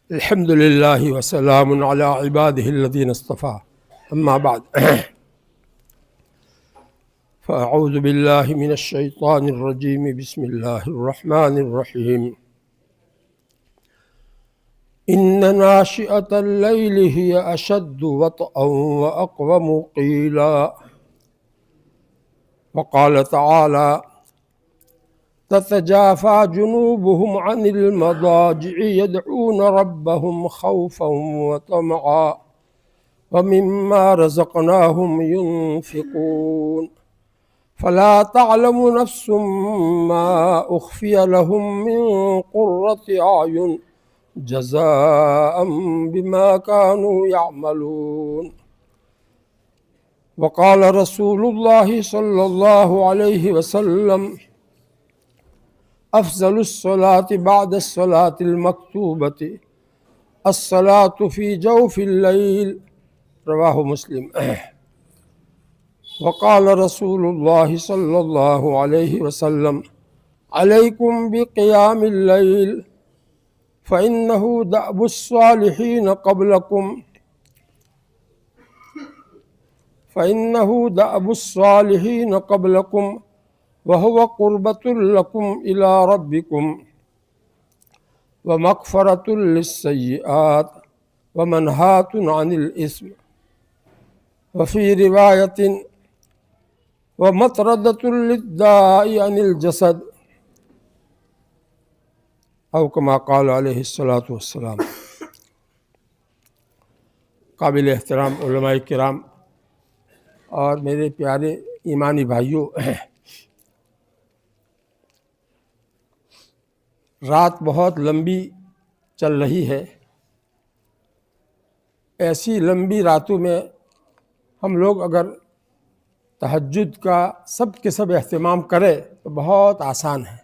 الحمد لله وسلام على عباده الذين اصطفى أما بعد فأعوذ بالله من الشيطان الرجيم بسم الله الرحمن الرحيم إن ناشئة الليل هي أشد وطئا وأقوم قيلا وقال تعالى تتجافى جنوبهم عن المضاجع يدعون ربهم خوفا وطمعا ومما رزقناهم ينفقون فلا تعلم نفس ما أخفي لهم من قرة أعين جزاء بما كانوا يعملون وقال رسول الله صلى الله عليه وسلم أفضل الصلاة بعد الصلاة المكتوبة الصلاة في جوف الليل رواه مسلم وقال رسول الله صلى الله عليه وسلم عليكم بقيام الليل فإنه دأب الصالحين قبلكم وهو قربة لكم إلى ربكم ومغفرة للسيئات ومنهاة عن الإثم وفي رواية ومطردة للداء عن الجسد او كما قال علیہ الصلاۃ والسلام۔ قابل احترام علماء کرام اور میرے پیارے ایمانی بھائیوں، رات بہت لمبی چل رہی ہے۔ ایسی لمبی راتوں میں ہم لوگ اگر تہجد کا سب کے سب اہتمام کرے تو بہت آسان ہے۔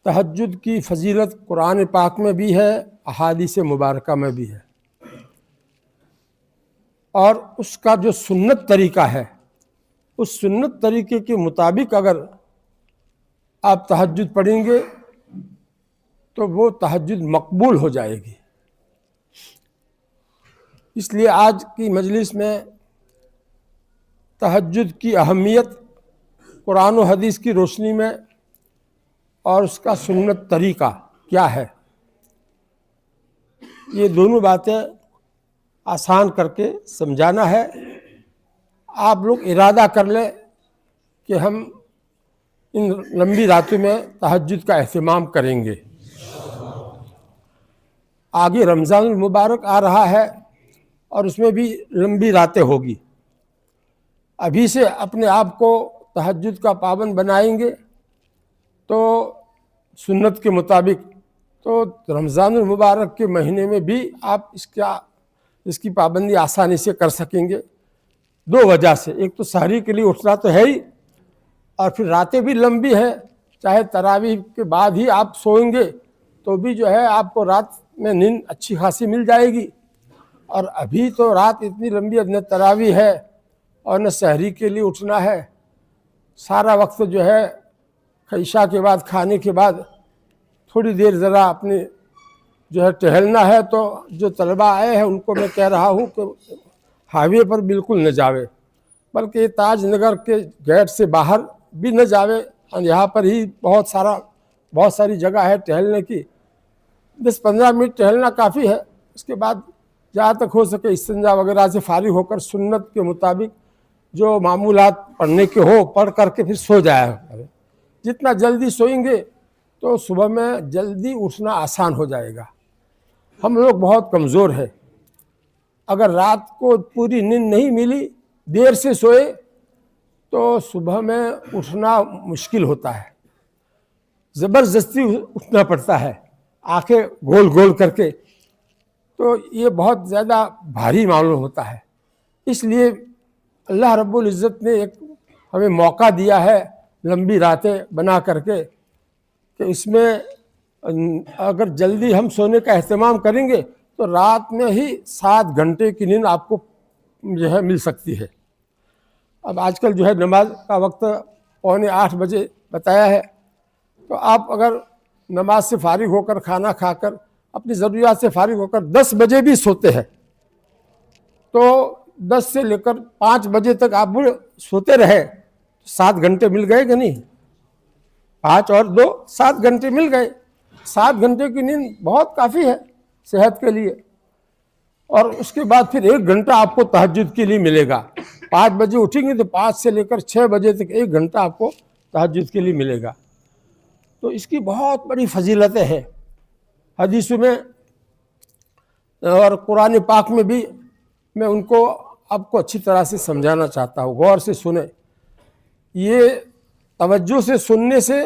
تہجد کی فضیلت قرآن پاک میں بھی ہے، احادیث مبارکہ میں بھی ہے، اور اس کا جو سنت طریقہ ہے، اس سنت طریقے کے مطابق اگر آپ تہجد پڑھیں گے تو وہ تہجد مقبول ہو جائے گی۔ اس لیے آج کی مجلس میں تہجد کی اہمیت قرآن و حدیث کی روشنی میں اور اس کا سنت طریقہ کیا ہے، یہ دونوں باتیں آسان کر کے سمجھانا ہے۔ آپ لوگ ارادہ کر لیں کہ ہم ان لمبی راتوں میں تہجد کا اہتمام کریں گے۔ آگے رمضان المبارک آ رہا ہے اور اس میں بھی لمبی راتیں ہوگی۔ ابھی سے اپنے آپ کو تہجد کا پابند بنائیں گے تو سنت کے مطابق تو رمضان المبارک کے مہینے میں بھی آپ اس کی پابندی آسانی سے کر سکیں گے۔ دو وجہ سے، ایک تو سحری کے لیے اٹھنا تو ہے ہی، اور پھر راتیں بھی لمبی ہیں۔ چاہے تراویح کے بعد ہی آپ سوئیں گے تو بھی جو ہے آپ کو رات میں نیند اچھی خاصی مل جائے گی، اور ابھی تو رات اتنی لمبی نہ تراویح ہے اور نہ سحری کے لیے اٹھنا ہے۔ سارا وقت جو ہے عشاء کے بعد کھانے کے بعد تھوڑی دیر ذرا اپنے جو ہے ٹہلنا ہے۔ تو جو طلباء آئے ہیں ان کو میں کہہ رہا ہوں کہ ہائی وے پر بالکل نہ جاوے، بلکہ تاج نگر کے گیٹ سے باہر بھی نہ جاوے، یہاں پر ہی بہت ساری جگہ ہے ٹہلنے کی۔ 10-15 منٹ ٹہلنا کافی ہے۔ اس کے بعد جہاں تک ہو سکے استنجا وغیرہ سے فارغ ہو کر سنت کے مطابق جو معمولات پڑھنے کے ہو پڑھ کر کے پھر سو جایا کریں۔ جتنا جلدی سوئیں گے تو صبح میں جلدی اٹھنا آسان ہو جائے گا۔ ہم لوگ بہت کمزور ہیں، اگر رات کو پوری نیند نہیں ملی، دیر سے سوئے تو صبح میں اٹھنا مشکل ہوتا ہے، زبردستی اٹھنا پڑتا ہے آنکھیں گول گول کر کے، تو یہ بہت زیادہ بھاری معلوم ہوتا ہے۔ اس لیے اللہ رب العزت نے ایک ہمیں موقع دیا ہے لمبی راتیں بنا کر کے، کہ اس میں اگر جلدی ہم سونے کا اہتمام کریں گے تو رات میں ہی 7 گھنٹے کی نیند آپ کو جو ہے مل سکتی ہے۔ اب آج کل جو ہے نماز کا وقت 7:45 بجے بتایا ہے، تو آپ اگر نماز سے فارغ ہو کر کھانا کھا کر اپنی ضروریات سے فارغ ہو کر 10 بجے بھی سوتے ہیں تو 10 سے لے کر 5 بجے تک آپ سوتے رہے، 7 گھنٹے مل گئے کہ نہیں؟ 5 اور 2 7 گھنٹے مل گئے۔ 7 گھنٹے کی نیند بہت کافی ہے صحت کے لیے، اور اس کے بعد پھر 1 گھنٹہ آپ کو تہجد کے لیے ملے گا۔ 5 بجے اٹھیں گے تو 5 سے لے کر 6 بجے تک 1 گھنٹہ آپ کو تہجد کے لیے ملے گا۔ تو اس کی بہت بڑی فضیلتیں ہیں حدیثوں میں اور قرآن پاک میں بھی، میں ان کو آپ کو اچھی طرح سے سمجھانا چاہتا ہوں، غور سے سنیں۔ یہ توجہ سے سننے سے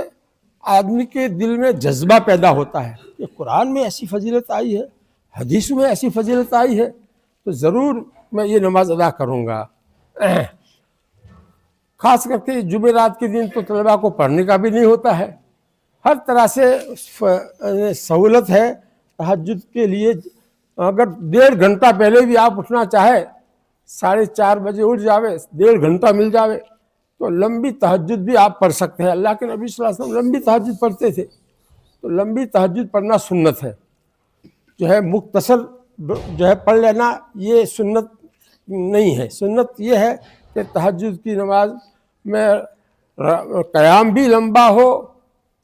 آدمی کے دل میں جذبہ پیدا ہوتا ہے کہ قرآن میں ایسی فضیلت آئی ہے، حدیث میں ایسی فضیلت آئی ہے، تو ضرور میں یہ نماز ادا کروں گا۔ خاص کر کے جمعرات کے دن تو طلباء کو پڑھنے کا بھی نہیں ہوتا ہے، ہر طرح سے سہولت ہے تہجد کے لیے۔ اگر 1.5 گھنٹہ پہلے بھی آپ اٹھنا چاہے، 4:30 بجے اٹھ جاوے، 1.5 گھنٹہ مل جاوے تو لمبی تہجد بھی آپ پڑھ سکتے ہیں۔ اللہ کے نبی صلی اللہ علیہ وسلم لمبی تہجد پڑھتے تھے، تو لمبی تہجد پڑھنا سنت ہے۔ جو ہے مختصر جو ہے پڑھ لینا یہ سنت نہیں ہے۔ سنت یہ ہے کہ تہجد کی نماز میں قیام بھی لمبا ہو،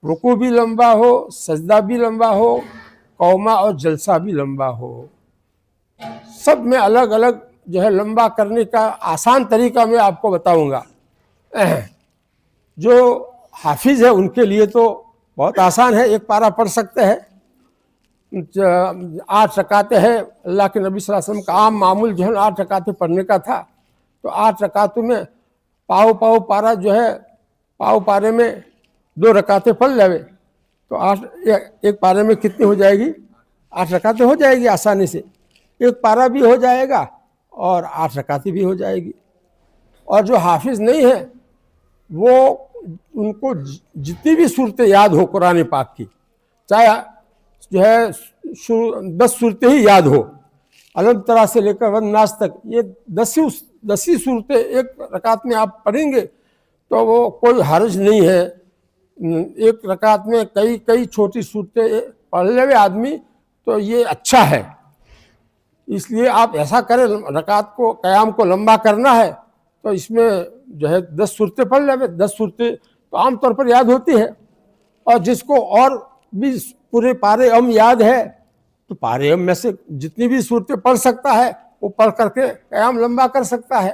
رکوع بھی لمبا ہو، سجدہ بھی لمبا ہو، قومہ اور جلسہ بھی لمبا ہو۔ سب میں الگ الگ جو ہے لمبا کرنے کا آسان طریقہ میں آپ کو بتاؤں گا۔ جو حافظ ہے ان کے لیے تو بہت آسان ہے، 1 پارہ پڑھ سکتے ہیں۔ 8 رکعتیں ہیں، اللہ کے نبی صلی اللہ علیہ وسلم کا عام معمول جو ہے 8 رکعتیں پڑھنے کا تھا، تو 8 رکعتوں میں پاؤ پارہ جو ہے، پاؤ پارے میں 2 رکعتیں پڑھ لیوے تو 1 پارے میں کتنی ہو جائے گی؟ 8 رکعتیں ہو جائے گی آسانی سے۔ 1 پارہ بھی ہو جائے گا اور 8 رکعتیں بھی ہو جائے گی۔ اور جو حافظ نہیں ہے وہ ان کو جتنی بھی صورتیں یاد ہو قرآن پاک کی، چاہے جو ہے 10 صورتیں ہی یاد ہو، الم ترا سے لے کر والناس تک، یہ 10 ہی صورتیں 1 رکعت میں آپ پڑھیں گے تو وہ کوئی حرج نہیں ہے۔ 1 رکعت میں کئی چھوٹی صورتیں پڑھ لے آدمی تو یہ اچھا ہے۔ اس لیے آپ ایسا کریں، رکعت کو قیام کو لمبا کرنا ہے تو اس میں جو ہے 10 صورتیں پڑھ لے۔ 10 صورتیں تو عام طور پر یاد ہوتی ہے، اور جس کو اور بھی پورے پارے یاد ہے تو پارے میں سے جتنی بھی صورتیں پڑھ سکتا ہے وہ پڑھ کر کے قیام لمبا کر سکتا ہے۔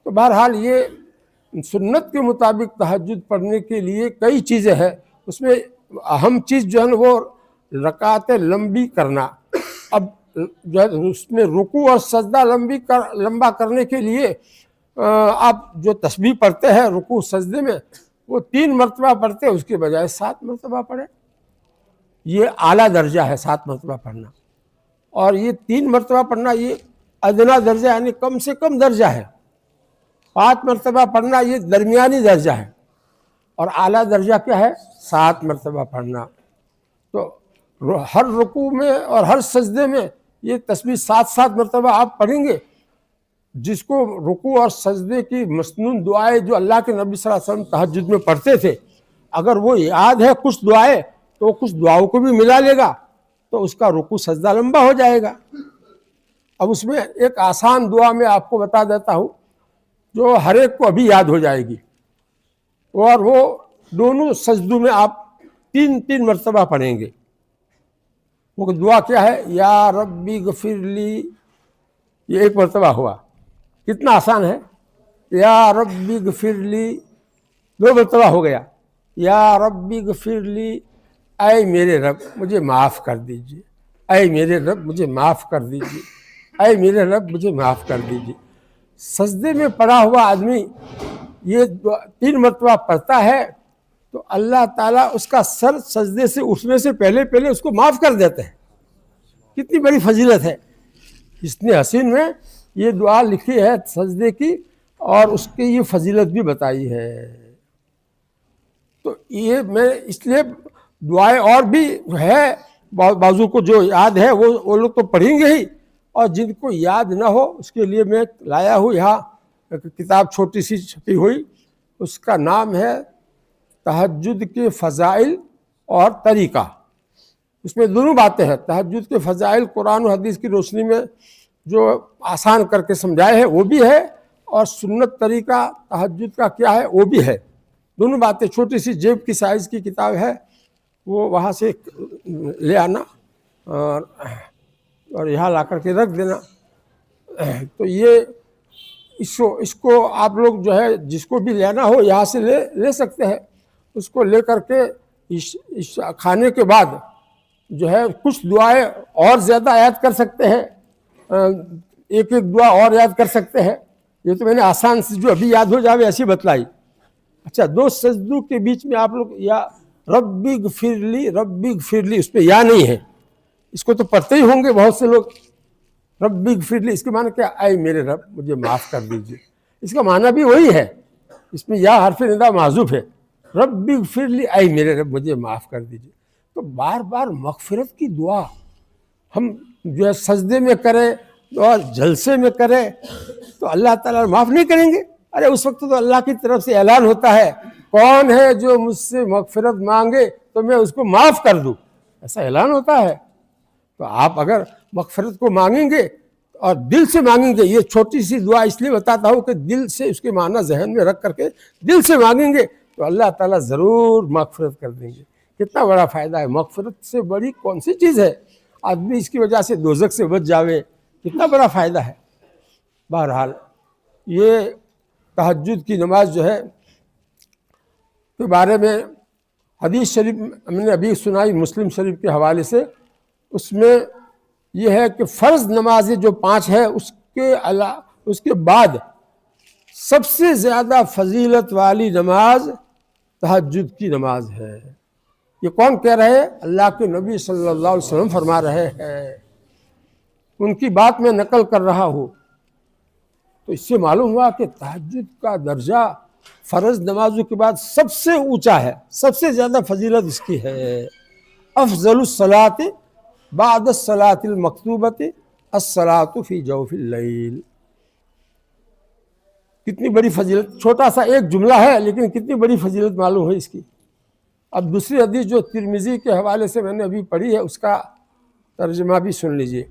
تو بہرحال یہ سنت کے مطابق تہجد پڑھنے کے لیے کئی چیزیں ہیں، اس میں اہم چیز جو ہے نا وہ رکعتیں لمبی کرنا۔ اب جو ہے اس میں رکوع اور سجدہ لمبا کرنے کے لیے آپ جو تسبیح پڑھتے ہیں رکوع سجدے میں وہ 3 مرتبہ پڑھتے ہیں، اس کے بجائے 7 مرتبہ پڑھیں۔ یہ اعلیٰ درجہ ہے 7 مرتبہ پڑھنا، اور یہ 3 مرتبہ پڑھنا یہ ادنا درجہ یعنی کم سے کم درجہ ہے۔ 5 مرتبہ پڑھنا یہ درمیانی درجہ ہے، اور اعلیٰ درجہ کیا ہے؟ 7 مرتبہ پڑھنا۔ تو ہر رکوع میں اور ہر سجدے میں یہ تسبیح 7 مرتبہ آپ پڑھیں گے۔ جس کو رکوع اور سجدے کی مسنون دعائیں جو اللہ کے نبی صلی اللہ علیہ وسلم تہجد میں پڑھتے تھے، اگر وہ یاد ہے کچھ دعائیں تو کچھ دعاؤں کو بھی ملا لے گا تو اس کا رکوع سجدہ لمبا ہو جائے گا۔ اب اس میں ایک آسان دعا میں آپ کو بتا دیتا ہوں جو ہر ایک کو ابھی یاد ہو جائے گی، اور وہ دونوں سجدوں میں آپ 3 مرتبہ پڑھیں گے۔ وہ دعا کیا ہے؟ یا ربی غفر لی، یہ 1 مرتبہ ہوا، کتنا آسان ہے۔ یا ربی غفر لی 2 مرتبہ ہو گیا، یا ربی غفر لی، اے میرے رب مجھے معاف کر دیجئے، اے میرے رب مجھے معاف کر دیجئے، اے میرے رب مجھے معاف کر دیجئے۔ سجدے میں پڑا ہوا آدمی یہ 3 مرتبہ پڑھتا ہے تو اللہ تعالیٰ اس کا سر سجدے سے اٹھنے سے پہلے اس کو معاف کر دیتے ہیں۔ کتنی بڑی فضیلت ہے۔ اتنے حسین میں یہ دعا لکھی ہے سجدے کی، اور اس کی یہ فضیلت بھی بتائی ہے۔ تو یہ میں اس لیے دعائیں اور بھی ہے، بازو کو جو یاد ہے وہ لوگ تو پڑھیں گے ہی، اور جن کو یاد نہ ہو اس کے لیے میں لایا ہوں یہاں ایک کتاب چھوٹی سی چھپی ہوئی، اس کا نام ہے تہجد کے فضائل اور طریقہ۔ اس میں دونوں باتیں ہیں، تہجد کے فضائل قرآن و حدیث کی روشنی میں جو آسان کر کے سمجھائے ہیں وہ بھی ہے، اور سنت طریقہ تہجد کا کیا ہے وہ بھی ہے، دونوں باتیں۔ چھوٹی سی جیب کی سائز کی کتاب ہے، وہ وہاں سے لے آنا اور یہاں لا کر کے رکھ دینا۔ تو یہ اس کو آپ لوگ جو ہے جس کو بھی لینا ہو یہاں سے لے سکتے ہیں، اس کو لے کر کے اس کھانے کے بعد جو ہے کچھ دعائیں اور زیادہ یاد کر سکتے ہیں، ایک ایک دعا اور یاد کر سکتے ہیں۔ یہ تو میں نے آسان سے جو ابھی یاد ہو جاوے ایسی بتلائی۔ اچھا، دو سجدوں کے بیچ میں آپ لوگ یا ربی اغفرلی، ربی اغفرلی، اس پہ یا نہیں ہے، اس کو تو پڑھتے ہی ہوں گے بہت سے لوگ۔ ربی اغفرلی اس کے معنی کیا؟ اے میرے رب مجھے معاف کر دیجیے، اس کا معنی بھی وہی ہے، اس میں یا حرف ندا محذوف ہے، ربی اغفرلی، اے میرے رب مجھے معاف کر دیجیے۔ تو بار بار مغفرت کی دعا ہم جو ہے سجدے میں کریں اور جلسے میں کریں تو اللہ تعالیٰ معاف نہیں کریں گے؟ ارے اس وقت تو اللہ کی طرف سے اعلان ہوتا ہے، کون ہے جو مجھ سے مغفرت مانگے تو میں اس کو معاف کر دوں، ایسا اعلان ہوتا ہے۔ تو آپ اگر مغفرت کو مانگیں گے اور دل سے مانگیں گے، یہ چھوٹی سی دعا اس لیے بتاتا ہوں کہ دل سے اس کے معنی ذہن میں رکھ کر کے دل سے مانگیں گے تو اللہ تعالیٰ ضرور مغفرت کر دیں گے۔ کتنا بڑا فائدہ ہے، مغفرت سے بڑی کون سی چیز ہے؟ آدمی اس کی وجہ سے دوزخ سے بچ جاوے، کتنا بڑا فائدہ ہے۔ بہرحال یہ تہجد کی نماز جو ہے کے بارے میں حدیث شریف ہم نے ابھی سنائی مسلم شریف کے حوالے سے، اس میں یہ ہے کہ فرض نمازیں جو 5 ہے اس کے بعد سب سے زیادہ فضیلت والی نماز تہجد کی نماز ہے۔ یہ کون کہہ رہے ہیں؟ اللہ کے نبی صلی اللہ علیہ وسلم فرما رہے ہیں، ان کی بات میں نقل کر رہا ہوں۔ تو اس سے معلوم ہوا کہ تہجد کا درجہ فرض نمازوں کے بعد سب سے اونچا ہے، سب سے زیادہ فضیلت اس کی ہے۔ افضل الصلاۃ بعد الصلاۃ المکتوبۃ الصلاۃ فی جوف اللیل۔ کتنی بڑی فضیلت، چھوٹا سا ایک جملہ ہے لیکن کتنی بڑی فضیلت معلوم ہوئی اس کی۔ اب دوسری حدیث جو ترمذی کے حوالے سے میں نے ابھی پڑھی ہے اس کا ترجمہ بھی سن لیجئے۔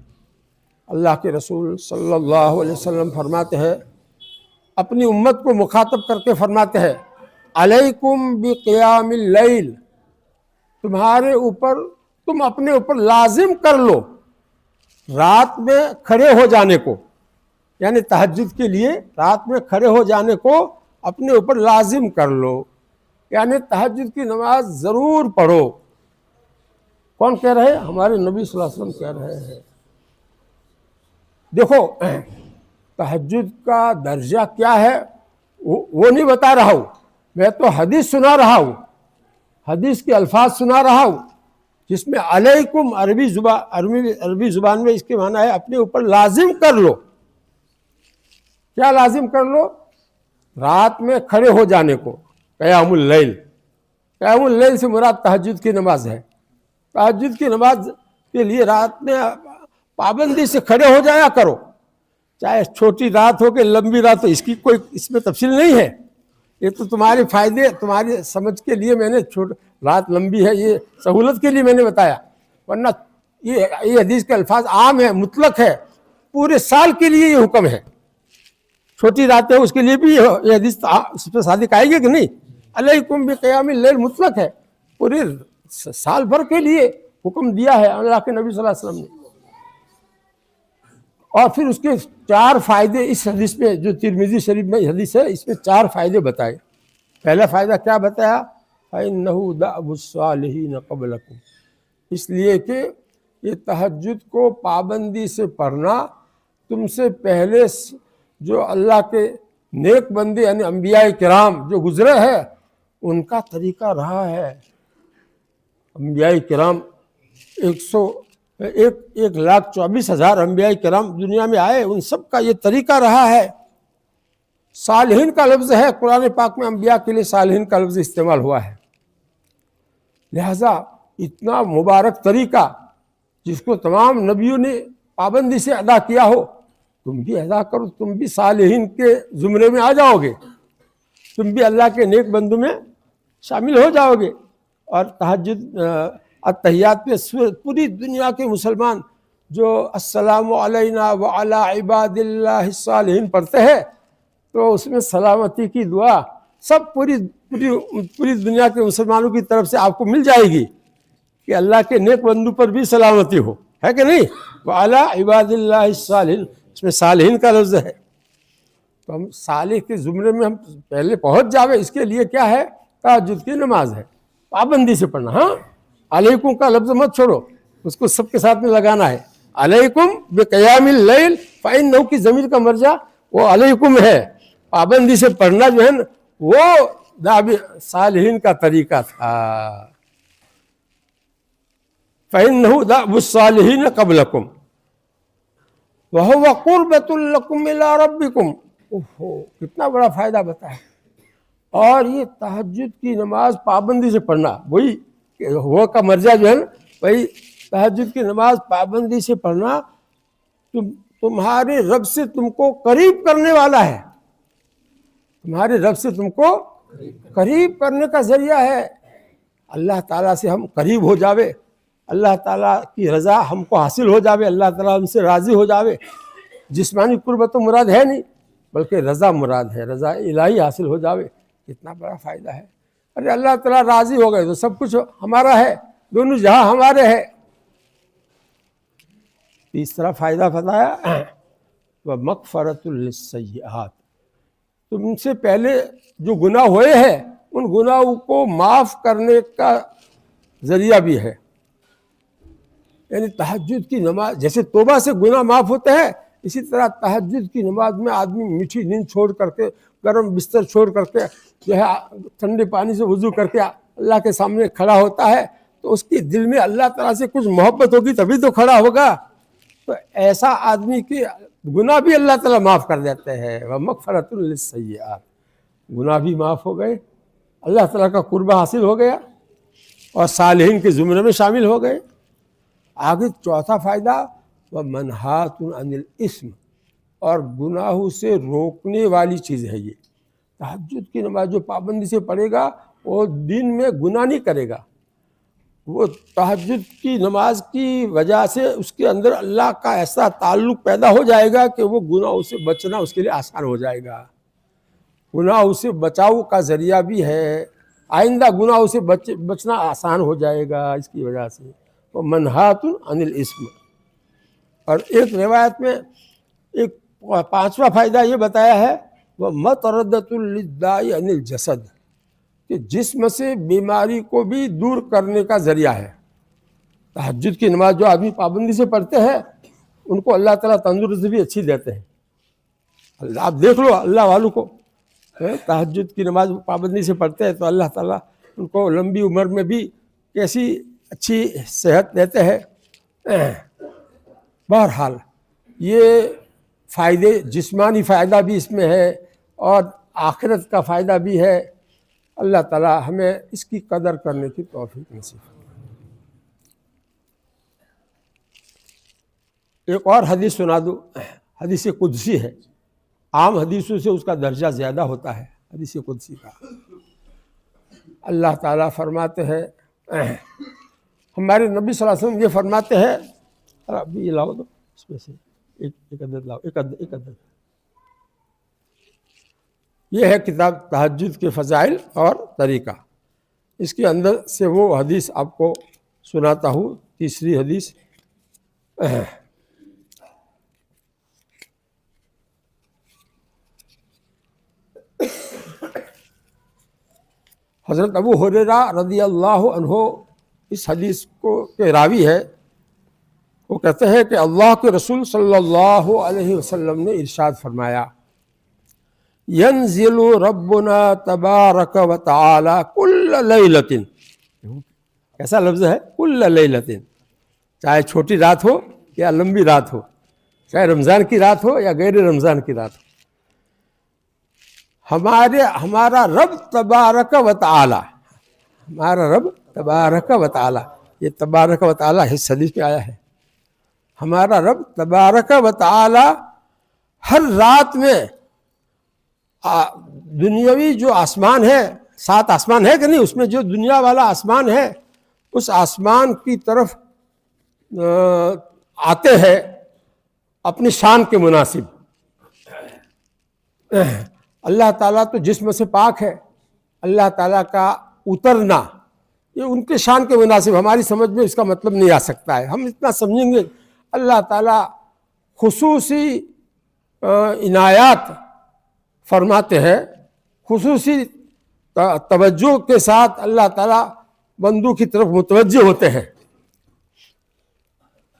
اللہ کے رسول صلی اللہ علیہ وسلم فرماتے ہیں، اپنی امت کو مخاطب کر کے فرماتے ہیں، علیکم بقیام اللیل، تمہارے اوپر، تم اپنے اوپر لازم کر لو رات میں کھڑے ہو جانے کو، یعنی تہجد کے لیے رات میں کھڑے ہو جانے کو اپنے اوپر لازم کر لو، یعنی تہجد کی نماز ضرور پڑھو۔ کون کہہ رہے ہیں؟ ہمارے نبی صلی اللہ علیہ وسلم کہہ رہے ہیں۔ دیکھو تہجد کا درجہ کیا ہے وہ نہیں بتا رہا ہوں، میں تو حدیث سنا رہا ہوں، حدیث کے الفاظ سنا رہا ہوں جس میں علیکم عربی زبان میں اس کے معنی ہے اپنے اوپر لازم کر لو۔ کیا لازم کر لو؟ رات میں کھڑے ہو جانے کو، قیام اللیل۔ قیام اللیل سے مراد تہجد کی نماز ہے۔ تہجد کی نماز کے لیے رات میں پابندی سے کھڑے ہو جایا کرو، چاہے چھوٹی رات ہو کہ لمبی رات ہو، اس کی کوئی اس میں تفصیل نہیں ہے، یہ تو تمہارے فائدے، تمہاری سمجھ کے لیے میں نے رات لمبی ہے یہ سہولت کے لیے میں نے بتایا، ورنہ یہ حدیث کے الفاظ عام ہے، مطلق ہے، پورے سال کے لیے یہ حکم ہے۔ چھوٹی راتیں اس کے لیے بھی یہ حدیث اس پہ صادق آئے گی کہ نہیں؟ علیکم بقیام اللیل مطلق ہے، پورے سال بھر کے لیے حکم دیا ہے اللہ کے نبی صلی اللہ علیہ وسلم نے۔ اور پھر اس کے 4 فائدے اس حدیث میں جو ترمذی شریف میں حدیث ہے اس میں 4 فائدے بتائے۔ پہلا فائدہ کیا بتایا؟ فَإِنَّهُ دَأْبُ الصَّالِحِينَ قَبْلَكُمْ، اس لیے کہ یہ تہجد کو پابندی سے پڑھنا تم سے پہلے جو اللہ کے نیک بندے یعنی انبیاء کرام جو گزرے ہیں ان کا طریقہ رہا ہے۔ انبیاء کرام 1,24,000 انبیاء کرام دنیا میں آئے، ان سب کا یہ طریقہ رہا ہے۔ صالحین کا لفظ ہے قرآن پاک میں، انبیاء کے لیے صالحین کا لفظ استعمال ہوا ہے۔ لہذا اتنا مبارک طریقہ جس کو تمام نبیوں نے پابندی سے ادا کیا ہو، تم بھی ادا کرو، تم بھی صالحین کے زمرے میں آ جاؤ گے، تم بھی اللہ کے نیک بندوں میں شامل ہو جاؤ گے۔ اور تہجد التحیات پہ پوری دنیا کے مسلمان جو السلام علینا وعلی عباد اللہ الصالحین پڑھتے ہیں تو اس میں سلامتی کی دعا سب پوری دنیا کے مسلمانوں کی طرف سے آپ کو مل جائے گی کہ اللہ کے نیک بندو پر بھی سلامتی ہو، ہے کہ نہیں؟ وعلی عباد اللہ الصالحین، اس میں صالحین کا لفظ ہے، تو ہم صالح کے زمرے میں ہم پہلے پہنچ جاوے، اس کے لیے کیا ہے؟ تہجد کی نماز ہے، پابندی سے پڑھنا۔ ہاں، علیکم کا لفظ مت چھوڑو، اس کو سب کے ساتھ میں لگانا ہے۔ علیکم بقیام اللیل فإنہ کی ضمیر کا مرجع وہ علیکم ہے، پابندی سے پڑھنا جو ہے نا وہ صالحین کا طریقہ تھا۔ فإنہ دأب الصالحین قبلکم وَهُوَ قُرْبَةٌ لَكُمْ إِلَىٰ رَبِّكُمْ۔ کتنا بڑا فائدہ بتایا۔ اور یہ تہجد کی نماز پابندی سے پڑھنا، وہی ہوا کا مرجع جو ہے نا، وہی تہجد کی نماز پابندی سے پڑھنا تمہارے رب سے تم کو قریب کرنے والا ہے، تمہارے رب سے تم کو قریب کرنے کا ذریعہ ہے۔ اللہ تعالیٰ سے ہم قریب ہو جاوے، اللہ تعالیٰ کی رضا ہم کو حاصل ہو جاوے، اللہ تعالیٰ ہم سے راضی ہو جاوے۔ جسمانی قربت تو مراد ہے نہیں بلکہ رضا مراد ہے، رضا الہی حاصل ہو جاوے، کتنا بڑا فائدہ ہے۔ ارے اللہ تعالیٰ راضی ہو گئے تو سب کچھ ہمارا ہے، دونوں جہاں ہمارے ہے۔ تیسرا فائدہ بتایا وَمَغْفِرَةٌ لِلسَّیِّئَاتِ، تم سے پہلے جو گناہ ہوئے ہیں ان گناہوں کو معاف کرنے کا ذریعہ بھی ہے۔ یعنی تہجد کی نماز جیسے توبہ سے گناہ معاف ہوتے ہیں، اسی طرح تہجد کی نماز میں آدمی میٹھی نیند چھوڑ کر کے، گرم بستر چھوڑ کر کے جو ہے ٹھنڈے پانی سے وضو کر کے اللہ کے سامنے کھڑا ہوتا ہے تو اس کے دل میں اللہ تعالیٰ سے کچھ محبت ہوگی تبھی تو کھڑا ہوگا۔ تو ایسا آدمی کے گناہ بھی اللہ تعالیٰ معاف کر دیتے ہیں۔ وَمَغْفِرَةٌ لِلسَّیِّئَاتِ، گناہ بھی معاف ہو گئے، اللہ تعالیٰ کا قربہ حاصل ہو گیا اور صالحین کے زمرے میں شامل ہو گئے۔ آگے چوتھا فائدہ وَمَنْہَاتٌ عَنِ الْإِثْمِ، اور گناہوں سے روکنے والی چیز ہے یہ۔ تہجد کی نماز جو پابندی سے پڑھے گا وہ دن میں گناہ نہیں کرے گا، وہ تہجد کی نماز کی وجہ سے اس کے اندر اللہ کا ایسا تعلق پیدا ہو جائے گا کہ وہ گناہوں سے بچنا اس کے لیے آسان ہو جائے گا۔ گناہوں سے بچاؤ کا ذریعہ بھی ہے، آئندہ گناہوں سے بچنا آسان ہو جائے گا اس کی وجہ سے۔ وَمَنْہَاتٌ عَنِ الْإِثْمِ، اور ایک روایت میں ایک پانچواں فائدہ یہ بتایا ہے وَمَطْرَدَةٌ لِلدَّاءِ عَنِ الْجَسَدِ، کہ جسم سے بیماری کو بھی دور کرنے کا ذریعہ ہے۔ تہجد کی نماز جو آدمی پابندی سے پڑھتے ہیں ان کو اللہ تعالیٰ تندرستی بھی اچھی دیتے ہیں۔ آپ دیکھ لو اللہ والوں کو، تہجد کی نماز پابندی سے پڑھتے ہیں تو اللہ تعالیٰ ان کو لمبی عمر میں بھی کیسی اچھی صحت دیتے ہیں۔ بہرحال یہ فائدے، جسمانی فائدہ بھی اس میں ہے اور آخرت کا فائدہ بھی ہے۔ اللہ تعالیٰ ہمیں اس کی قدر کرنے کی توفیق نصیب فرمائے۔ ایک اور حدیث سنا دوں، حدیث قدسی ہے، عام حدیثوں سے اس کا درجہ زیادہ ہوتا ہے حدیث قدسی کا۔ اللہ تعالیٰ فرماتے ہیں، ہمارے نبی صلی اللہ علیہ وسلم یہ فرماتے ہیں، ابھی یہ لاؤ دو اس میں سے ایک عدد لاؤ، ایک عدد۔ یہ ہے کتاب تہجد کے فضائل اور طریقہ، اس کے اندر سے وہ حدیث آپ کو سناتا ہوں، تیسری حدیث۔ حضرت ابو ہریرہ رضی اللہ عنہ اس حدیث کے راوی ہے، وہ کہتے ہیں کہ اللہ کے رسول صلی اللہ علیہ وسلم نے ارشاد فرمایا، ینزل ربنا تبارک و تعالی کل لیلۃ، ایسا لفظ ہے کل لیلۃ، چاہے چھوٹی رات ہو یا لمبی رات ہو، چاہے رمضان کی رات ہو یا غیر رمضان کی رات ہو، ہمارا رب تبارک و تعالی، ہمارا رب تبارک و تعالی، یہ تبارک و تعالی اس حدیث میں آیا ہے، ہمارا رب تبارک و تعالی ہر رات میں دنیاوی جو آسمان ہے، 7 آسمان ہے کہ نہیں، اس میں جو دنیا والا آسمان ہے اس آسمان کی طرف آتے ہیں اپنی شان کے مناسب. اللہ تعالیٰ تو جسم سے پاک ہے، اللہ تعالیٰ کا اترنا یہ ان کے شان کے مناسب، ہماری سمجھ میں اس کا مطلب نہیں آ سکتا ہے. ہم اتنا سمجھیں گے اللہ تعالیٰ خصوصی عنایات فرماتے ہیں، خصوصی توجہ کے ساتھ اللہ تعالیٰ بندوں کی طرف متوجہ ہوتے ہیں.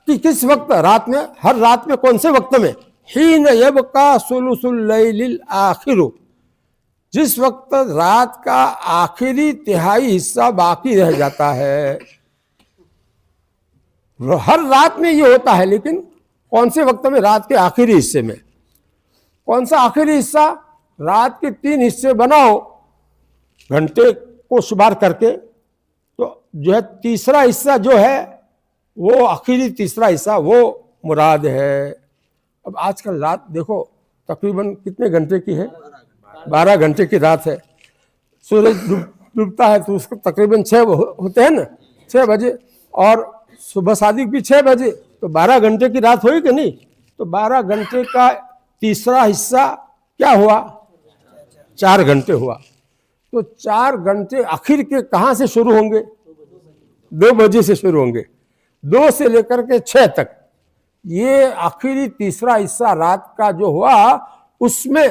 کہ کس وقت؟ رات میں، ہر رات میں. کون سے وقت میں؟ حین یبقی ثلث اللیل الآخر، جس وقت رات کا آخری تہائی حصہ باقی رہ جاتا ہے. ہر رات میں یہ ہوتا ہے، لیکن کون سے وقت میں؟ رات کے آخری حصے میں. کون سا آخری حصہ؟ رات کے 3 حصے بناؤ گھنٹے کو شمار کر کے، تو جو ہے تیسرا حصہ جو ہے وہ آخری تیسرا حصہ وہ مراد ہے. اب آج کل رات دیکھو تقریباً کتنے گھنٹے کی ہے؟ 12 گھنٹے کی رات ہے. سورج ڈوبتا ہے تو اس کو تقریباً 6 ہوتے ہیں نا، 6 بجے، اور صبح صادق بھی 6 بجے، تو 12 گھنٹے کی رات ہوئی کہ نہیں؟ تو 12 گھنٹے کا تیسرا حصہ کیا ہوا؟ 4 گھنٹے ہوا. تو 4 گھنٹے آخر کے کہاں سے شروع ہوں گے؟ 2 بجے سے شروع ہوں گے، 2 سے لے کر کے 6 تک. یہ آخری تیسرا حصہ رات کا جو ہوا، اس میں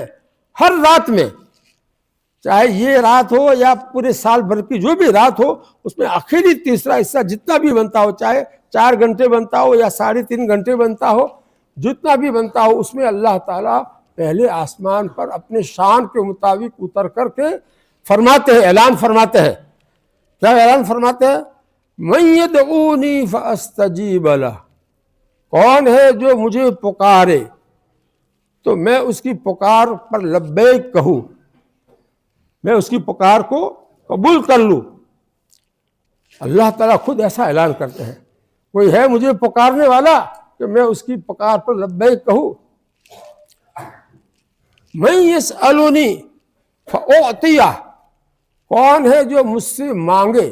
ہر رات میں، چاہے یہ رات ہو یا پورے سال بھر کی جو بھی رات ہو، اس میں آخری تیسرا حصہ جتنا بھی بنتا ہو، چاہے 4 گھنٹے بنتا ہو یا 3.5 گھنٹے بنتا ہو، جتنا بھی بنتا ہو، اس میں اللہ تعالیٰ پہلے آسمان پر اپنے شان کے مطابق اتر کر کے فرماتے ہیں، اعلان فرماتے ہیں. کیا اعلان فرماتے ہیں؟ مَن يَدْعُونِي فَأَسْتَجِيبَ لَهُ، کون ہے جو مجھے پکارے تو میں اس کی پکار پر لبیک کہوں، میں اس کی پکار کو قبول کر لوں. اللہ تعالیٰ خود ایسا اعلان کرتے ہیں، کوئی ہے مجھے پکارنے والا کہ میں اس کی پکار پر لبیک کہوں. مَن يَسْأَلُنِي فَأُعْطِيَهُ، کون ہے جو مجھ سے مانگے؟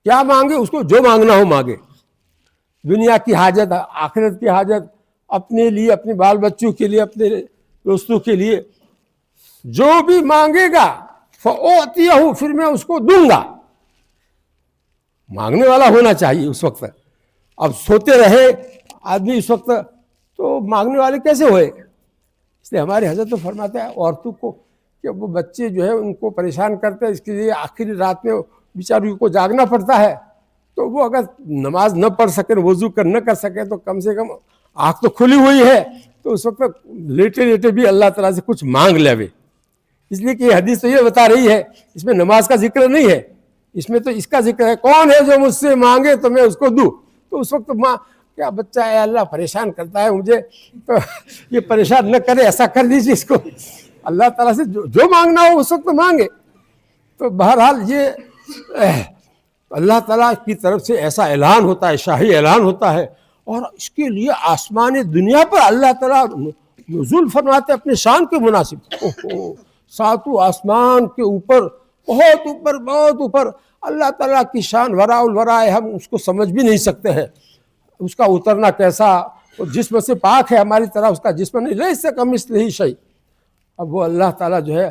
کیا مانگے؟ اس کو جو مانگنا ہو مانگے. دنیا کی حاجت، آخرت کی حاجت، اپنے لیے، اپنے بال بچوں کے لیے، اپنے دوستوں کے لیے، جو بھی مانگے گا فَأُعْطِيَهُ، پھر میں اس کو دوں گا. مانگنے والا ہونا چاہیے اس وقت. اب سوتے رہے آدمی اس وقت تو مانگنے والے کیسے ہوئے؟ اس لیے ہمارے حضرت تو فرماتا ہے عورتوں کو کہ وہ بچے جو ہے ان کو پریشان کرتے ہیں، اس کے لیے آخری رات میں بیچاری کو جاگنا پڑتا ہے. تو وہ اگر نماز نہ پڑھ سکے، وضو نہ کر سکے، تو کم سے کم آنکھ تو کھلی ہوئی ہے، تو اس وقت لیٹے لیٹے بھی اللہ تعالیٰ سے کچھ مانگ لے. اس لیے کہ یہ حدیث تو یہ بتا رہی ہے، اس میں نماز کا ذکر نہیں ہے، اس میں تو اس کا ذکر ہے، کون ہے جو مجھ سے مانگے تو میں اس کو دوں. تو اس وقت ماں کیا بچہ ہے، اللہ پریشان کرتا ہے مجھے، تو یہ پریشان نہ کرے، ایسا کر دیجیے اس کو. اللہ تعالیٰ سے جو مانگنا ہو اس وقت مانگے. تو بہرحال یہ اللہ تعالیٰ کی طرف سے ایسا اعلان ہوتا ہے، شاہی اعلان ہوتا ہے، اور اس کے لیے آسمان دنیا پر اللہ تعالیٰ نزول فرماتے اپنے شان کے مناسب. ساتوں آسمان کے اوپر، بہت اوپر، بہت اوپر اللہ تعالیٰ کی شان وراء الورا ہے، ہم اس کو سمجھ بھی نہیں سکتے ہیں. اس کا اترنا کیسا، وہ جسم سے پاک ہے، ہماری طرح اس کا جسم نہیں، لیس کمثلہ شیء. اب وہ اللہ تعالیٰ جو ہے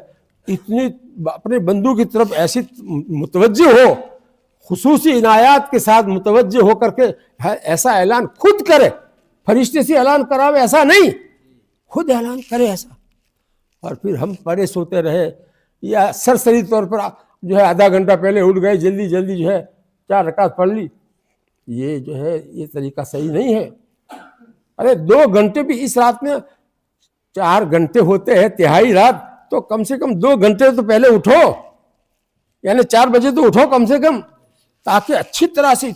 اتنی اپنے بندوں کی طرف ایسی متوجہ ہو، خصوصی عنایات کے ساتھ متوجہ ہو کر کے ایسا اعلان خود کرے. فرشتے سے اعلان کراوے ایسا نہیں، خود اعلان کرے ایسا. اور پھر ہم پڑے سوتے رہے، یا سرسری طور پر جو ہے آدھا گھنٹہ پہلے اٹھ گئے، جلدی جلدی جو ہے 4 رکعت پڑھ لی. یہ جو ہے یہ طریقہ صحیح نہیں ہے. ارے 2 گھنٹے بھی اس رات میں 4 گھنٹے ہوتے ہیں تہائی رات، تو کم سے کم 2 گھنٹے تو پہلے اٹھو، یعنی 4 بجے تو اٹھو کم سے کم، تاکہ اچھی طرح سے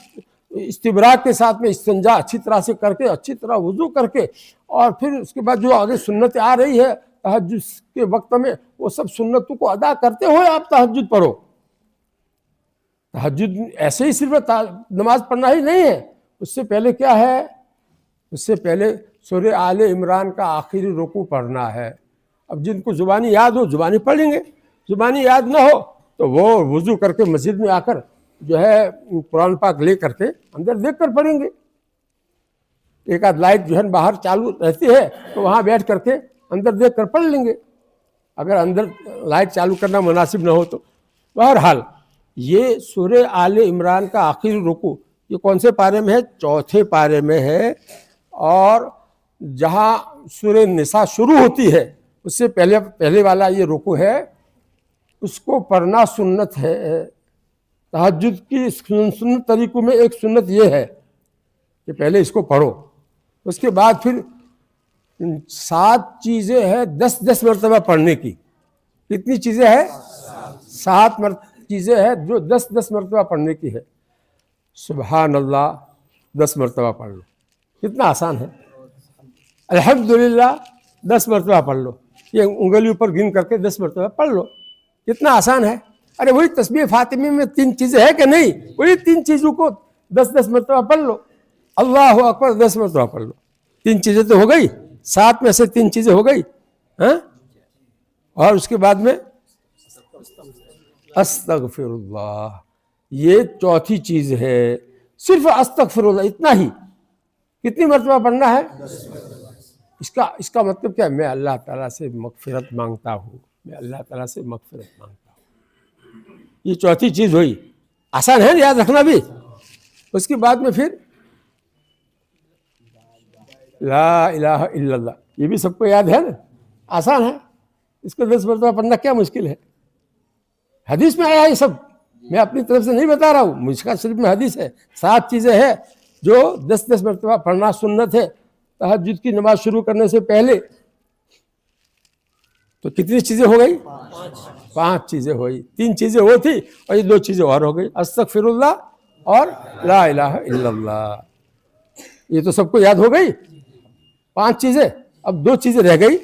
استبراق کے ساتھ میں استنجا اچھی طرح سے کر کے، اچھی طرح وضو کر کے، اور پھر اس کے بعد جو آگے سنت آ رہی ہے تہجد کے وقت میں، وہ سب سنتوں کو ادا کرتے ہوئے آپ تہجد پڑھو. تہجد ایسے ہی صرف نماز پڑھنا ہی نہیں ہے، اس سے پہلے کیا ہے؟ اس سے پہلے سورہ آل عمران کا آخری رکوع پڑھنا ہے. اب جن کو زبانی یاد ہو زبانی پڑھ لیں گے، زبانی یاد نہ ہو تو وہ وضو کر کے مسجد میں آ کر جو ہے قرآن پاک لے کر کے اندر دیکھ کر پڑھیں گے. ایک آدھ لائٹ جو ہے باہر چالو رہتی ہے تو وہاں بیٹھ کر کے اندر دیکھ کر پڑھ لیں گے, اگر اندر لائٹ چالو کرنا مناسب نہ ہو تو. بہرحال یہ سورہ آل عمران کا آخری رکوع یہ کون سے پارے میں ہے؟ چوتھے پارے میں ہے. اور جہاں سورہ نساء شروع ہوتی ہے اس سے پہلے والا یہ رکوع ہے, اس کو پڑھنا سنت ہے. تہجد کی سنت طریقوں میں ایک سنت یہ ہے کہ پہلے اس کو پڑھو, اس کے بعد پھر 7 چیزیں ہیں 10 مرتبہ پڑھنے کی. کتنی چیزیں ہیں؟ 7 چیزیں ہیں جو 10 مرتبہ پڑھنے کی ہے. سبحان اللہ 10 مرتبہ پڑھ لو, کتنا آسان ہے. الحمدللہ 10 مرتبہ پڑھ لو, یہ انگلی اوپر گن کر کے 10 مرتبہ پڑھ لو, کتنا آسان ہے. ارے وہی تسبیح فاطمی میں 3 چیزیں ہیں کہ نہیں, وہی 3 چیزوں کو 10 مرتبہ پڑھ لو. اللہ اکبر 10 مرتبہ پڑھ لو. 3 چیزیں تو ہو گئی, 7 میں سے 3 چیزیں ہو گئی. اور اس کے بعد میں استغفر اللہ, یہ چوتھی چیز ہے. صرف استغفر اللہ اتنا ہی کتنی مرتبہ پڑھنا ہے؟ اس کا مطلب کیا ہے؟ میں اللہ تعالیٰ سے مغفرت مانگتا ہوں, میں اللہ تعالیٰ سے مغفرت مانگتا ہوں. یہ چوتھی چیز ہوئی. آسان ہے یاد رکھنا بھی. اس کے بعد میں پھر لا الہ الا اللہ, یہ بھی سب کو یاد ہے نا, آسان ہے. اس کو 10 مرتبہ پڑھنا کیا مشکل ہے؟ حدیث میں آیا یہ سب, میں اپنی طرف سے نہیں بتا رہا ہوں, مجھ کا صرف میں حدیث ہے. 7 چیزیں ہیں جو 10 مرتبہ پڑھنا سنت ہے تہجد کی نماز شروع کرنے سے پہلے. تو کتنی چیزیں ہو گئی؟ 5 چیزیں ہوئی. 3 چیزیں وہ تھی اور یہ 2 چیزیں اور ہو گئی, استغفر اللہ اور لا الہ الا اللہ. یہ تو سب کو یاد ہو گئی 5 چیزیں. اب 2 چیزیں رہ گئی.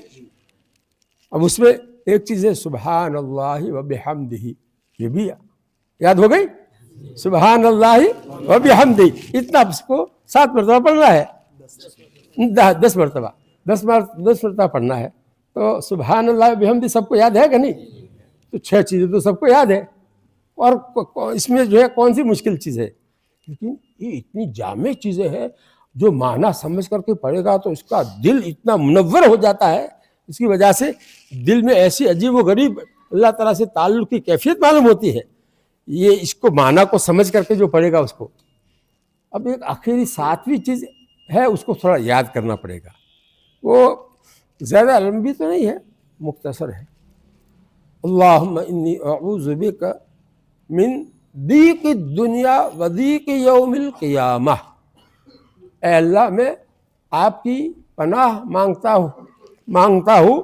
اب اس میں ایک چیز ہے سبحان اللہ و بحمدہ, یہ بھی یاد ہو گئی. سبحان اللہ و بحمدہ اتنا اس کو 7 مرتبہ پڑھنا ہے. 10 مرتبہ 10 مرتبہ پڑھنا ہے. تو سبحان اللہ و بحمدہ سب کو یاد ہے کہ نہیں؟ تو 6 چیزیں تو سب کو یاد ہے. اور اس میں جو ہے کون سی مشکل چیز ہے؟ لیکن یہ اتنی جامع چیزیں ہیں جو معنی سمجھ کر کے پڑھے گا تو اس کا دل اتنا منور ہو جاتا ہے. اس کی وجہ سے دل میں ایسی عجیب و غریب اللہ تعالیٰ سے تعلق کی کیفیت معلوم ہوتی ہے. یہ اس کو معنی کو سمجھ کر کے جو پڑھے گا اس کو. اب ایک آخری 7ویں چیز ہے, اس کو تھوڑا یاد کرنا پڑے گا. وہ زیادہ لمبی تو نہیں ہے, مختصر ہے. اللہم انی اعوذ بک من ضیق الدنیا و ضیق یوم القیامہ. اے اللہ میں آپ کی پناہ مانگتا ہوں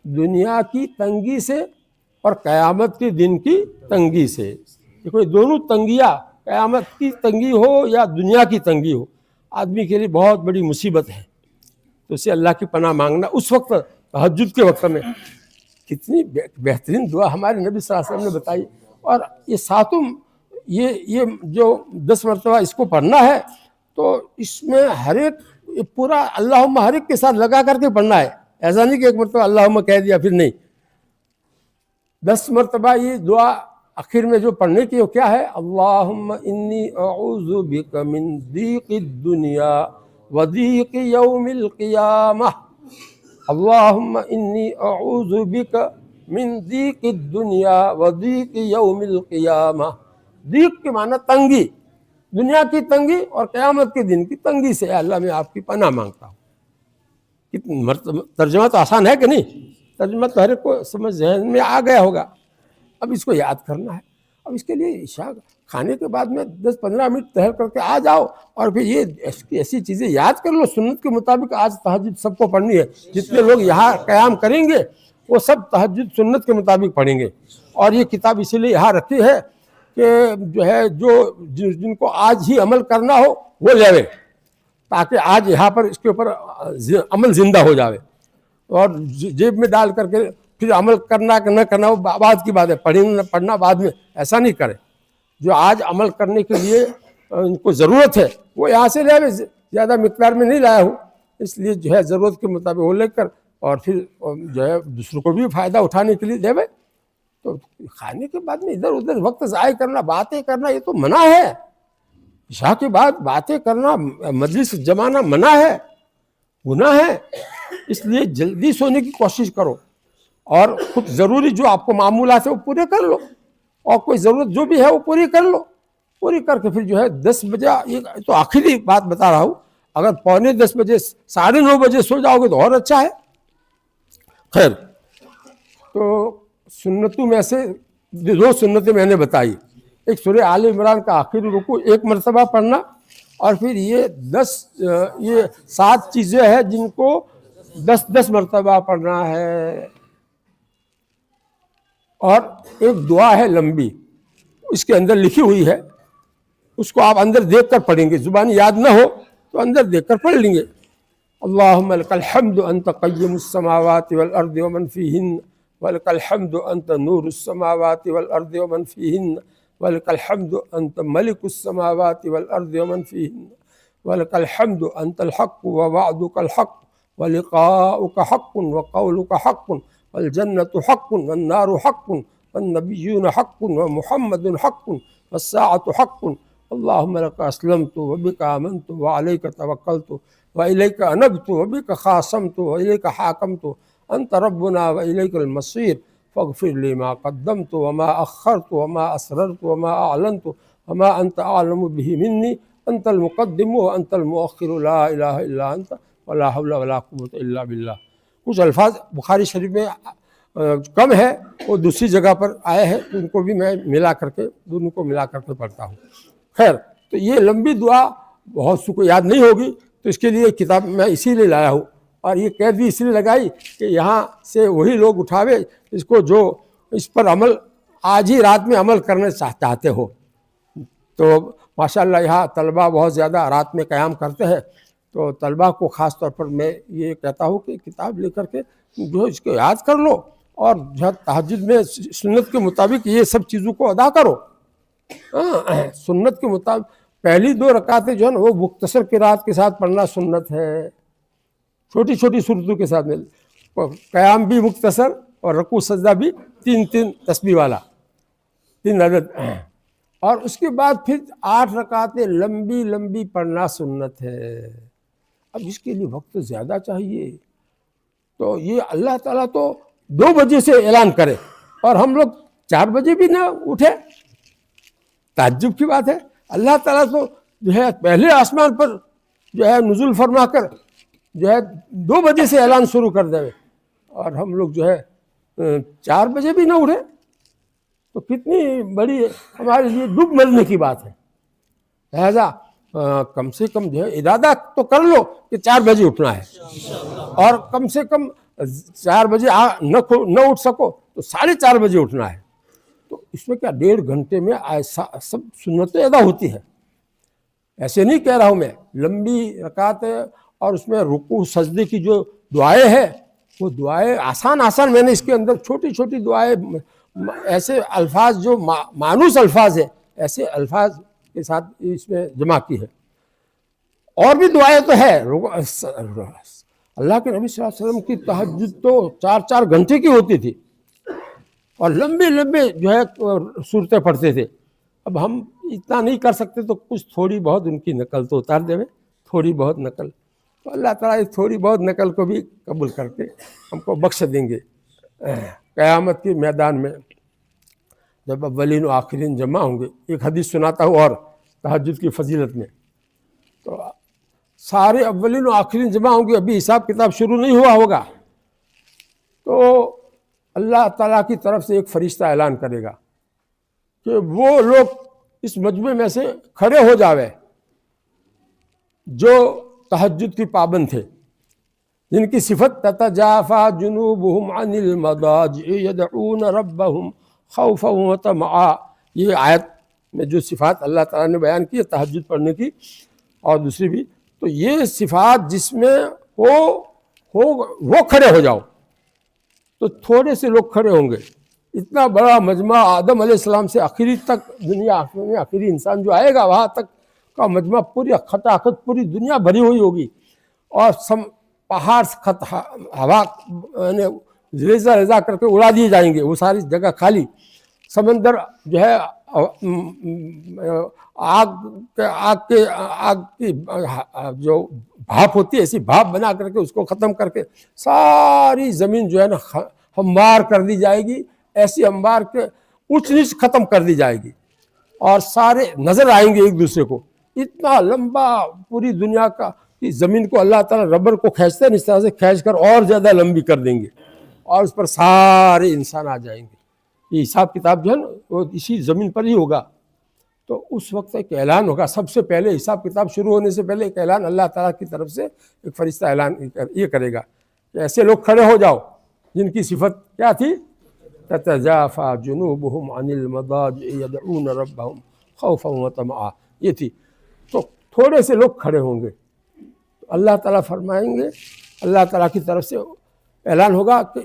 دنیا کی تنگی سے اور قیامت کے دن کی تنگی سے. دیکھو یہ دونوں تنگیاں, قیامت کی تنگی ہو یا دنیا کی تنگی ہو, آدمی کے لیے بہت بڑی مصیبت ہے. تو اسے اللہ کی پناہ مانگنا اس وقت تہجد کے وقت میں, کتنی بہترین دعا ہمارے نبی صلی اللہ علیہ وسلم نے بتائی. اور یہ 7 یہ جو 10 مرتبہ اس کو پڑھنا ہے تو اس میں ہر ایک پورا اللہم ہر ایک کے ساتھ لگا کر کے پڑھنا ہے. ایسا نہیں کہ ایک مرتبہ اللہم کہہ دیا پھر نہیں. 10 مرتبہ یہ دعا آخر میں جو پڑھنے کی وہ کیا ہے؟ اللہم انی اعوذ بک من ضیق الدنیا و ضیق یوم القیامہ. اللہم انی اعوذ بک من ضیق الدنیا و ضیق یوم القیامہ. ضیق کے معنی تنگی, دنیا کی تنگی اور قیامت کے دن کی تنگی سے. اے اللہ میں آپ کی پناہ مانگتا ہوں. ترجمہ تو آسان ہے کہ نہیں؟ ترجمہ تو ہر ایک کو سمجھ ذہن میں آ گیا ہوگا. اب اس کو یاد کرنا ہے. اب اس کے لیے عشاء کھانے کے بعد میں 10-15 منٹ ٹہل کر کے آ جاؤ اور پھر یہ ایسی چیزیں یاد کر لو. سنت کے مطابق آج تہجد سب کو پڑھنی ہے. جتنے لوگ یہاں قیام کریں گے وہ سب تہجد سنت کے مطابق پڑھیں گے. اور یہ کتاب اسی لیے یہاں رکھی ہے کہ جو ہے جن کو آج ہی عمل کرنا ہو وہ لے لیں, تاکہ آج یہاں پر اس کے اوپر عمل زندہ ہو جاوے. اور جیب میں ڈال کر کے پھر عمل کرنا کہ نہ کرنا وہ بعد کی بات ہے. پڑھنا بعد میں ایسا نہیں کرے. جو آج عمل کرنے کے لیے ان کو ضرورت ہے وہ یہاں سے لے. زیادہ مقدار میں نہیں لایا ہوں, اس لیے جو ہے ضرورت کے مطابق وہ لے کر اور پھر جو ہے دوسروں کو بھی فائدہ اٹھانے کے لیے دے. تو کھانے کے بعد میں ادھر ادھر وقت ضائع کرنا، باتیں کرنا، یہ تو منع ہے. عشاء کے بعد باتیں کرنا، مجلس جمانا منع ہے، گناہ ہے. اس لیے جلدی سونے کی کوشش کرو، اور کچھ ضروری جو آپ کو معمولات ہے وہ پورے کر لو، اور کوئی ضرورت جو بھی ہے وہ پوری کر لو. پوری کر کے پھر جو ہے 10 بجے، یہ تو آخری بات بتا رہا ہوں، اگر 9:45 بجے 9:30 بجے سو جاؤ گے تو اور اچھا ہے. خیر، تو سنتوں میں سے 2 سنتیں میں نے بتائی. ایک سورہ آل عمران کا آخری رکوع 1 مرتبہ پڑھنا، اور پھر یہ 7 چیزیں ہیں جن کو 10 مرتبہ پڑھنا ہے. اور ایک دعا ہے لمبی، اس کے اندر لکھی ہوئی ہے، اس کو آپ اندر دیکھ کر پڑھیں گے. زبانی یاد نہ ہو تو اندر دیکھ کر پڑھ لیں گے. اللہم لک الحمد انت قیم السماوات والارض ومن فیہن، ولک الحمد انت نور السماوات والارض ومن فیہن، ولک الحمد انت ملک السماوات والارض ومن فیہن، ولک الحمد انت الحق ووعدک الحق ولقاؤک حق وقولک حق والجنة حق والنار حق والنبیون حق ومحمد حق والساعة حق. اللہم لک اسلمت وبک آمنت وعلیک توکلت وإلیک انبت وبک خاصمت وإلیک حاکمت انت ربنا وإلیک المصیر فاغفر لی ما قدمت وما اخرت وما اسررت وما اعلنت وما انت اعلم به منی انت المقدم وانت المؤخر لا الہ الا انت ولا حول ولا قوة الا باللہ. کچھ الفاظ بخاری شریف میں کم ہے، وہ دوسری جگہ پر آئے ہیں، ان کو بھی میں ملا کر کے دونوں کو ملا کر کے پڑھتا ہوں. خیر، تو یہ لمبی دعا بہت سے کو یاد نہیں ہوگی، تو اس کے لیے کتاب میں اسی لیے لایا ہوں، اور یہ قید بھی اسی لیے لگائی کہ یہاں سے وہی لوگ اٹھاوے اس کو جو اس پر عمل آج ہی رات میں عمل کرنا چاہتے ہو. تو ماشاءاللہ یہاں طلبہ بہت زیادہ رات میں قیام کرتے ہیں، تو طلبہ کو خاص طور پر میں یہ کہتا ہوں کہ کتاب لے کر کے جو اس کو یاد کر لو، اور جو تہجد میں سنت کے مطابق یہ سب چیزوں کو ادا کرو. سنت کے مطابق پہلی 2 رکعتیں جو ہے نا وہ مختصر قرات کے ساتھ پڑھنا سنت ہے، چھوٹی چھوٹی صورتوں کے ساتھ. قیام بھی مختصر اور رکوع سجدہ بھی 3 تسبیح والا، 3 عدد. اور اس کے بعد پھر 8 رکعتیں لمبی لمبی پڑھنا سنت ہے. اب اس کے لیے وقت زیادہ چاہیے، تو یہ اللہ تعالیٰ تو 2 بجے سے اعلان کرے اور ہم لوگ 4 بجے بھی نہ اٹھے، تعجب کی بات ہے. اللہ تعالیٰ تو جو ہے پہلے آسمان پر جو ہے نزول فرما کر جو ہے 2 بجے سے اعلان شروع کر دے، اور ہم لوگ جو ہے 4 بجے بھی نہ اٹھے، تو کتنی بڑی ہمارے لیے ڈوب مرنے کی بات ہے. لہذا کم سے کم جو ہے ارادہ تو کر لو کہ 4 بجے اٹھنا ہے، اور کم سے کم 4 بجے نہ اٹھ سکو تو 4:30 بجے اٹھنا ہے. تو اس میں کیا 1.5 گھنٹے میں ایسا سب سنتیں ادا ہوتی ہے. ایسے نہیں کہہ رہا ہوں میں، لمبی رکعتیں اور اس میں رکوع سجدے کی جو دعائیں ہیں، وہ دعائیں آسان میں نے اس کے اندر چھوٹی چھوٹی دعائیں، ایسے الفاظ جو مانوس الفاظ ہیں، ایسے الفاظ کے ساتھ اس میں جمع کی ہے. اور بھی دعائیں تو ہے. اللہ کے نبی صلی اللہ علیہ وسلم کی تہجد تو 4 گھنٹے کی ہوتی تھی، اور لمبے جو ہے صورتیں پڑھتے تھے. اب ہم اتنا نہیں کر سکتے تو کچھ تھوڑی بہت ان کی نقل تو اتار دے، تھوڑی بہت نقل، تو اللہ تعالیٰ اس تھوڑی بہت نقل کو بھی قبول کر کے ہم کو بخش دیں گے. قیامت کے میدان میں جب اولین و آخرین جمع ہوں گے. ایک حدیث سناتا ہوں اور تہجد کی فضیلت میں. تو سارے اولین و آخرین جمع ہوں گے، ابھی حساب کتاب شروع نہیں ہوا ہوگا، تو اللہ تعالیٰ کی طرف سے ایک فرشتہ اعلان کرے گا کہ وہ لوگ اس مجمع میں سے کھڑے ہو جاوے جو تہجد کی پابند تھے، جن کی صفت تتجافا جنوبہم عن المضاجع یدعون ربہم خوفا وطمعا. یہ آیت میں جو صفات اللہ تعالیٰ نے بیان کی ہے تہجد پڑھنے کی، اور دوسری بھی، تو یہ صفات جس میں وہ کھڑے ہو جاؤ. تو تھوڑے سے لوگ کھڑے ہوں گے. اتنا بڑا مجمع آدم علیہ السلام سے آخری تک، دنیا میں آخری انسان جو آئے گا وہاں تک کا مجمع، پوری کھٹاکھٹ پوری دنیا بھری ہوئی ہوگی، اور پہاڑ ہوا ریزہ ریزہ کر کے اڑا دیے جائیں گے، وہ ساری جگہ خالی. سمندر جو ہے آگ کی جو بھاپ ہوتی ہے ایسی بھاپ بنا کر کے اس کو ختم کر کے ساری زمین جو ہے نا ہموار کر دی جائے گی، ایسی ہموار کے اونچ نیچ ختم کر دی جائے گی، اور سارے نظر آئیں گے ایک دوسرے کو. اتنا لمبا پوری دنیا کا زمین کو اللہ تعالیٰ ربر کو کھینچتے ہیں، اس طرح سے کھینچ کر اور زیادہ لمبی کر دیں گے، اور اس پر سارے انسان آ جائیں گے. یہ حساب کتاب جو ہے نا وہ اسی زمین پر ہی ہوگا. تو اس وقت ایک اعلان ہوگا، سب سے پہلے حساب کتاب شروع ہونے سے پہلے ایک اعلان اللہ تعالیٰ کی طرف سے ایک فرشتہ اعلان یہ کرے گا کہ ایسے لوگ کھڑے ہو جاؤ جن کی صفت کیا تھی؟ تتجافى جنوبهم عن المضاجع يدعون ربهم خوفا وطمعا، یہ تھی. تو تھوڑے سے لوگ کھڑے ہوں گے، اللہ تعالیٰ فرمائیں گے، اللہ تعالیٰ کی طرف سے اعلان ہوگا کہ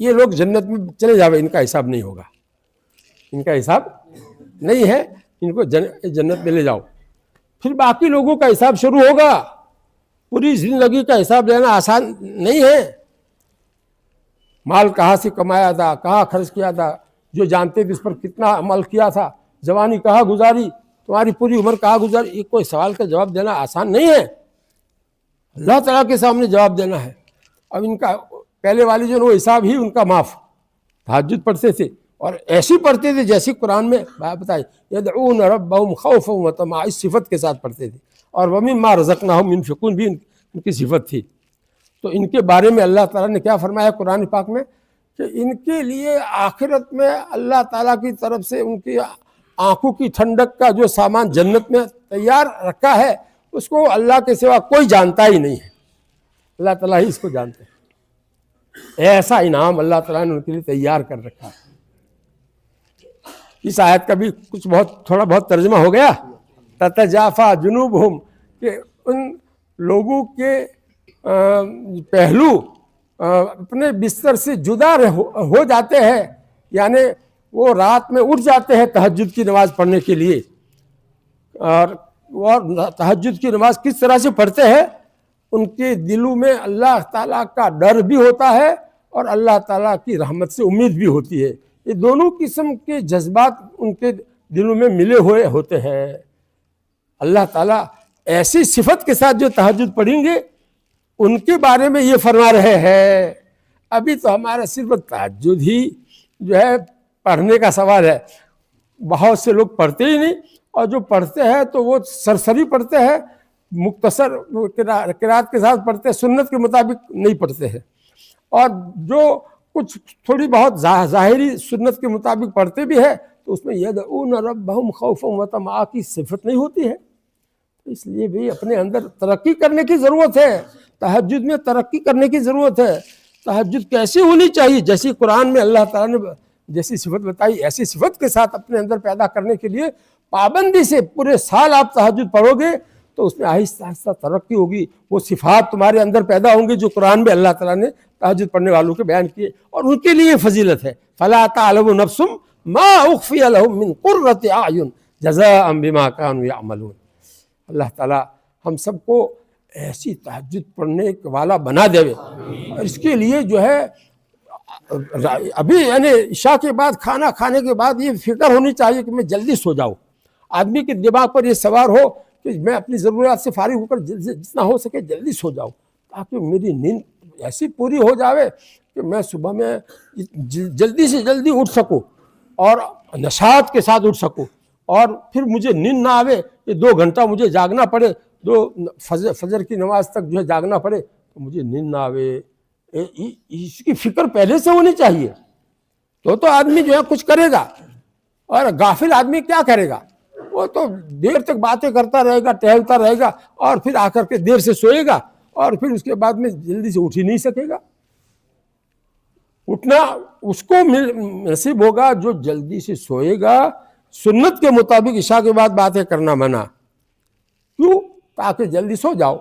یہ لوگ جنت میں چلے جاؤ، ان کا حساب نہیں ہوگا، ان کا حساب نہیں ہے، ان کو جنت میں لے جاؤ. پھر باقی لوگوں کا حساب شروع ہوگا. پوری زندگی کا حساب لینا آسان نہیں ہے. مال کہاں سے کمایا تھا، کہاں خرچ کیا تھا، جو جانتے تھے اس پر کتنا عمل کیا تھا، جوانی کہاں گزاری، تمہاری پوری عمر کہاں گزاری، یہ کوئی سوال کا جواب دینا آسان نہیں ہے. اللہ تعالیٰ کے سامنے جواب دینا ہے. اب ان کا پہلے والی جو وہ حساب ہی ان کا معاف. تہجد پڑھتے تھے اور ایسی پڑھتے تھے جیسی قرآن میں بتائی، یدعون ربهم خوفا وطمعا، اس صفت کے ساتھ پڑھتے تھے. اور ومما رزقناہم ينفقون بھی ان کی صفت تھی. تو ان کے بارے میں اللہ تعالیٰ نے کیا فرمایا قرآن پاک میں کہ ان کے لیے آخرت میں اللہ تعالیٰ کی طرف سے ان کی آنکھوں کی ٹھنڈک کا جو سامان جنت میں تیار رکھا ہے اس کو اللہ کے سوا کوئی جانتا ہی نہیں ہے، اللہ تعالیٰ ہی اس کو جانتے ہیں. ایسا انعام اللہ تعالیٰ نے ان کے لیے تیار کر رکھا ہے. اس آیت کا بھی کچھ تھوڑا بہت ترجمہ ہو گیا. تتجافى جنوبهم کہ ان لوگوں کے پہلو اپنے بستر سے جدا ہو جاتے ہیں، یعنی وہ رات میں اٹھ جاتے ہیں تہجد کی نماز پڑھنے کے لیے. اور تہجد کی نماز کس طرح سے پڑھتے ہیں؟ ان کے دلوں میں اللہ تعالیٰ کا ڈر بھی ہوتا ہے اور اللہ تعالیٰ کی رحمت سے امید بھی ہوتی ہے. یہ دونوں قسم کے جذبات ان کے دلوں میں ملے ہوئے ہوتے ہیں. اللہ تعالیٰ ایسی صفت کے ساتھ جو تہجد پڑھیں گے ان کے بارے میں یہ فرما رہے ہیں. ابھی تو ہمارا صرف تہجد ہی جو ہے پڑھنے کا سوال ہے. بہت سے لوگ پڑھتے ہی نہیں، اور جو پڑھتے ہیں تو وہ سرسری پڑھتے ہیں، مختصر قرات کے ساتھ پڑھتے ہیں، سنت کے مطابق نہیں پڑھتے ہیں. اور جو کچھ تھوڑی بہت ظاہری سنت کے مطابق پڑھتے بھی ہے تو اس میں یدعون ربهم خوفا وطمعا کی صفت نہیں ہوتی ہے. اس لیے بھی اپنے اندر ترقی کرنے کی ضرورت ہے. تہجد میں ترقی کرنے کی ضرورت ہے. تہجد کیسی ہونی چاہیے؟ جیسی قرآن میں اللہ تعالیٰ نے جیسی صفت بتائی ایسی صفت کے ساتھ اپنے اندر پیدا کرنے کے لیے پابندی سے پورے سال آپ تہجد پڑھو گے تو اس میں آہستہ آہستہ ترقی ہوگی. وہ صفات تمہارے اندر پیدا ہوں گی جو قرآن میں اللہ تعالیٰ نے تہجد پڑھنے والوں کے بیان کیے، اور ان کے لیے فضیلت ہے. فلا تعلم نفس ما اخفی لهم من قرۃ اعین جزاء بما كانوا يعملون. اللہ تعالیٰ ہم سب کو ایسی تہجد پڑھنے والا بنا دے. اور اس کے لیے جو ہے ابھی یعنی عشاء کے بعد کھانا کھانے کے بعد یہ فکر ہونی چاہیے کہ میں جلدی سو جاؤں. آدمی کے دماغ پر یہ سوار ہو کہ میں اپنی ضروریات سے فارغ ہو کر جتنا ہو سکے جلدی سو جاؤں تاکہ میری نیند ایسی پوری ہو جاوے کہ میں صبح میں جلدی سے جلدی اٹھ سکوں اور نشاط کے ساتھ اٹھ سکوں، اور پھر مجھے نیند نہ آوے کہ 2 گھنٹہ مجھے جاگنا پڑے، فجر کی نماز تک جو ہے جاگنا پڑے تو مجھے نیند نہ آوے. اس کی فکر پہلے سے ہونی چاہیے. تو آدمی جو ہے کچھ کرے گا، اور غافل آدمی کیا کرے گا؟ وہ تو دیر تک باتیں کرتا رہے گا، ٹہلتا رہے گا، اور پھر آ کر کے دیر سے سوئے گا، اور پھر اس کے بعد میں جلدی سے اٹھ ہی نہیں سکے گا. اٹھنا اس کو نصیب ہوگا جو جلدی سے سوئے گا. سنت کے مطابق عشاء کے بعد باتیں کرنا منع. کیوں؟ تاکہ جلدی سو جاؤ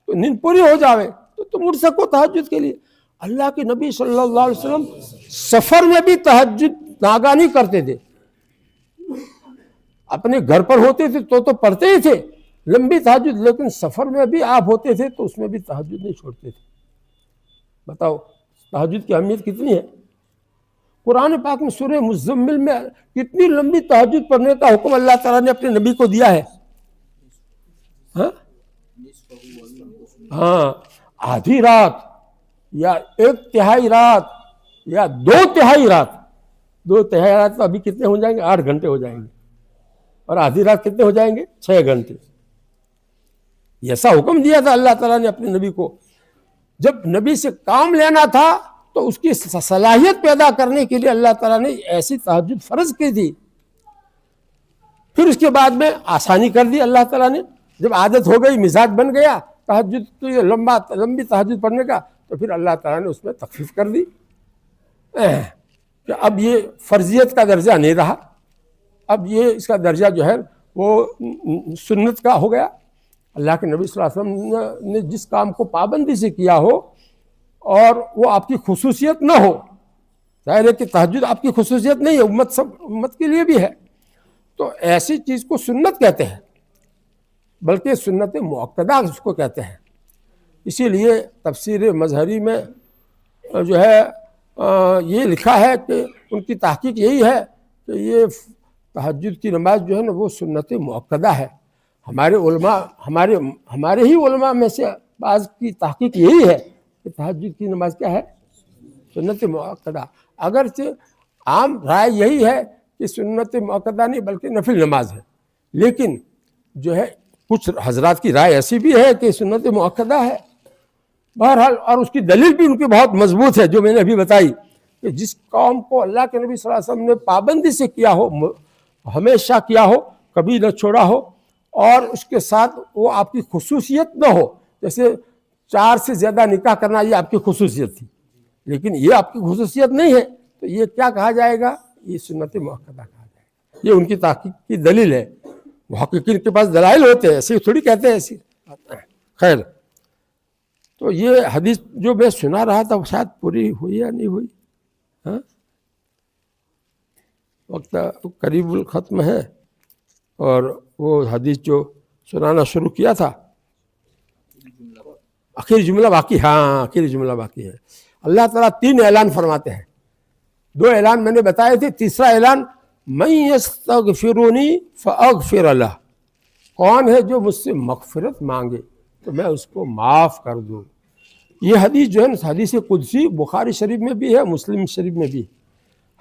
تو نیند پوری ہو جاوے تو تم اٹھ سکو تہجد کے لیے. اللہ کے نبی صلی اللہ علیہ وسلم سفر میں بھی تہجد ناگاہ نہیں کرتے تھے. اپنے گھر پر ہوتے تھے تو پڑھتے ہی تھے لمبی تہجد، لیکن سفر میں بھی آپ ہوتے تھے تو اس میں بھی تہجد نہیں چھوڑتے تھے. بتاؤ تہجد کی اہمیت کتنی ہے. قرآن پاک میں سورہ مزمل میں کتنی لمبی تہجد پڑھنے کا حکم اللہ تعالیٰ نے اپنے نبی کو دیا ہے. ہاں آدھی رات یا ایک تہائی رات یا دو تہائی رات. دو تہائی رات تو ابھی کتنے ہو جائیں گے؟ 8 گھنٹے ہو جائیں گے. اور آدھی رات کتنے ہو جائیں گے؟ 6 گھنٹے. ایسا حکم دیا تھا اللہ تعالیٰ نے اپنے نبی کو. جب نبی سے کام لینا تھا تو اس کی صلاحیت پیدا کرنے کے لیے اللہ تعالیٰ نے ایسی تہجد فرض کی تھی. پھر اس کے بعد میں آسانی کر دی اللہ تعالیٰ نے. جب عادت ہو گئی، مزاج بن گیا تہجد تو لمبی تہجد پڑھنے کا، تو پھر اللہ تعالیٰ نے اس میں تخفیف کر دی کہ اب یہ فرضیت کا درجہ نہیں رہا، اب یہ اس کا درجہ جو ہے وہ سنت کا ہو گیا. اللہ کے نبی صلی اللہ علیہ وسلم نے جس کام کو پابندی سے کیا ہو اور وہ آپ کی خصوصیت نہ ہو، ظاہر ہے کہ تہجد آپ کی خصوصیت نہیں ہے، امت کے لیے بھی ہے، تو ایسی چیز کو سنت کہتے ہیں، بلکہ سنت مؤکدہ اس کو کہتے ہیں. اسی لیے تفسیر مظہری میں جو ہے یہ لکھا ہے کہ ان کی تحقیق یہی ہے کہ یہ تہجد کی نماز جو ہے نا وہ سنت مؤکدہ ہے. ہمارے علماء ہمارے ہی علماء میں سے بعض کی تحقیق یہی ہے کہ تہجد کی نماز کیا ہے؟ سنت مؤکدہ. اگرچہ عام رائے یہی ہے کہ سنت مؤکدہ نہیں بلکہ نفل نماز ہے، لیکن جو ہے کچھ حضرات کی رائے ایسی بھی ہے کہ سنت مؤکدہ ہے. بہرحال اور اس کی دلیل بھی ان کی بہت مضبوط ہے جو میں نے ابھی بتائی کہ جس قوم کو اللہ کے نبی صلی اللہ علیہ وسلم نے پابندی سے کیا ہو، ہمیشہ کیا ہو، کبھی نہ چھوڑا ہو، اور اس کے ساتھ وہ آپ کی خصوصیت نہ ہو. جیسے 4 سے زیادہ نکاح کرنا یہ آپ کی خصوصیت تھی، لیکن یہ آپ کی خصوصیت نہیں ہے، تو یہ کیا کہا جائے گا؟ یہ سنت مؤکدہ کہا جائے گا. یہ ان کی تحقیق کی دلیل ہے. محققین کے پاس دلائل ہوتے ہیں، ایسے تھوڑی کہتے ہیں ایسی. خیر، تو یہ حدیث جو میں سنا رہا تھا وہ شاید پوری ہوئی یا نہیں ہوئی. ہاں وقت قریب الختم ہے، اور وہ حدیث جو سنانا شروع کیا تھا آخری جملہ باقی. ہاں آخری جملہ باقی ہے. اللہ تعالیٰ 3 اعلان فرماتے ہیں. 2 اعلان میں نے بتائے تھے، تیسرا اعلان من یستغفرنی فاغفر لہ، کون ہے جو مجھ سے مغفرت مانگے تو میں اس کو معاف کر دوں. یہ حدیث جو ہے نا حدیث قدسی بخاری شریف میں بھی ہے، مسلم شریف میں بھی.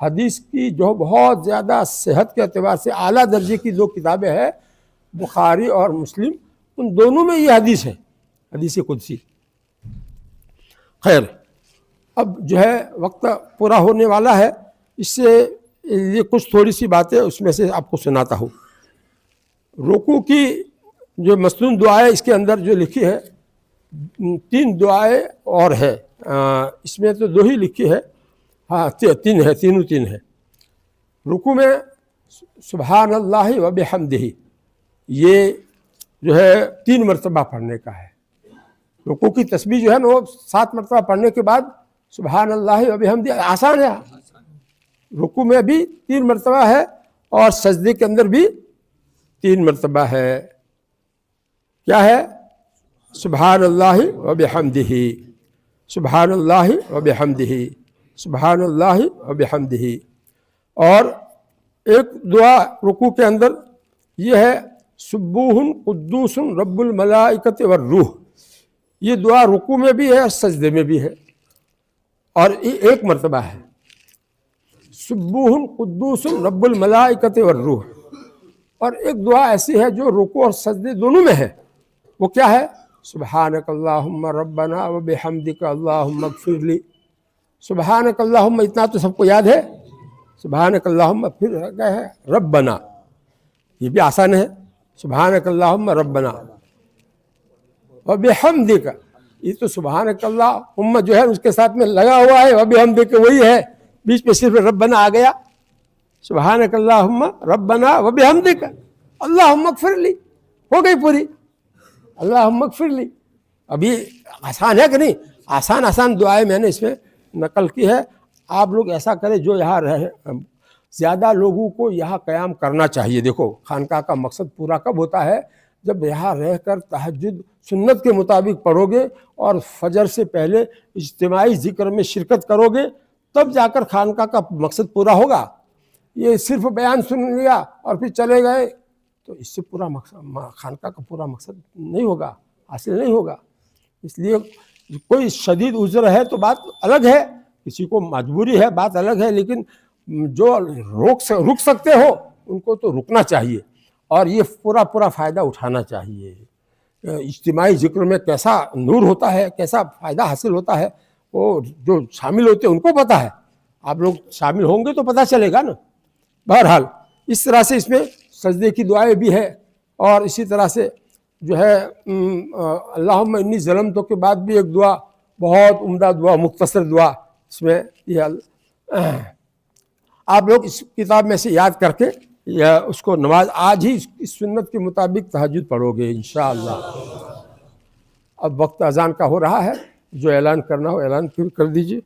حدیث کی جو بہت زیادہ صحت کے اعتبار سے اعلیٰ درجے کی 2 کتابیں ہیں، بخاری اور مسلم، ان دونوں میں یہ حدیث ہے، حدیث قدسی. خیر، اب جو ہے وقت پورا ہونے والا ہے، اس سے یہ کچھ تھوڑی سی باتیں اس میں سے آپ کو سناتا ہوں. رکوع کی جو مسنون دعائیں اس کے اندر جو لکھی ہے، 3 دعائیں اور ہے، اس میں تو 2 ہی لکھی ہے. ہاں 3 ہے، تینوں 3 ہے. رکوع میں سبحان اللہ و بحمدہ، یہ جو ہے 3 مرتبہ پڑھنے کا ہے. رکوع کی تسبیح جو ہے نا وہ 7 مرتبہ پڑھنے کے بعد سبحان اللہ و بحمدہ، آسان ہے. رکوع میں بھی 3 مرتبہ ہے اور سجدے کے اندر بھی 3 مرتبہ ہے. کیا ہے؟ سبحان اللہ و بحمدہ، سبحان اللہ و بحمدہ، سبحان اللہ و بحمدہ. اور ایک دعا رکوع کے اندر یہ ہے سبوح قدوس رب الملائکۃ والروح. یہ دعا رکوع میں بھی ہے اور سجدے میں بھی ہے، اور یہ 1 مرتبہ ہے. سبوح قدوس رب الملائکۃ والروح. اور ایک دعا ایسی ہے جو رکوع اور سجدے دونوں میں ہے، وہ کیا ہے؟ سبحانک اللہم ربنا و بحمدک اللہم اغفر لی. سبحانک اللہم اتنا تو سب کو یاد ہے، سبحانک اللہم، پھر کیا ہے؟ ربنا، یہ بھی آسان ہے، سبحانک اللہم ربنا و بحمدک. یہ تو سبحانک اللہم جو ہے اس کے ساتھ میں لگا ہوا ہے، و بحمدک وہی ہے، بیچ میں صرف ربنا آ گیا. سبحانک اللہم ربنا و بحمدک اللہم اغفر لی، ہو گئی پوری. اللہم اغفر لی. ابھی آسان ہے کہ نہیں؟ آسان دعائیں میں نے اس میں نقل کی ہے. آپ لوگ ایسا کریں، جو یہاں رہے، زیادہ لوگوں کو یہاں قیام کرنا چاہیے. دیکھو خانقاہ کا مقصد پورا کب ہوتا ہے؟ جب یہاں رہ کر تہجد سنت کے مطابق پڑھو گے اور فجر سے پہلے اجتماعی ذکر میں شرکت کرو گے تب جا کر خانقاہ کا مقصد پورا ہوگا۔ یہ صرف بیان سن لیا اور پھر چلے گئے تو اس سے پورا مقصد خانقاہ کا پورا مقصد نہیں ہوگا، حاصل نہیں ہوگا۔ اس لیے کوئی شدید عذر ہے تو بات الگ ہے، کسی کو مجبوری ہے بات الگ ہے، لیکن جو رک سکتے ہو ان کو تو رکنا چاہیے اور یہ پورا فائدہ اٹھانا چاہیے۔ اجتماعی ذکر میں کیسا نور ہوتا ہے، کیسا فائدہ حاصل ہوتا ہے، وہ جو شامل ہوتے ہیں ان کو پتہ ہے، آپ لوگ شامل ہوں گے تو پتہ چلے گا نا۔ بہرحال اس طرح سے اس میں سجدے کی دعائیں بھی ہے، اور اسی طرح سے جو ہے اللہم انی ظلمت کے بعد بھی ایک دعا، بہت عمدہ دعا، مختصر دعا، اس میں یہ آپ لوگ اس کتاب میں سے یاد کر کے یا اس کو نماز آج ہی اس سنت کے مطابق تہجد پڑھو گے انشاءاللہ۔ اب وقت اذان کا ہو رہا ہے، جو اعلان کرنا ہو اعلان پھر کر دیجیے۔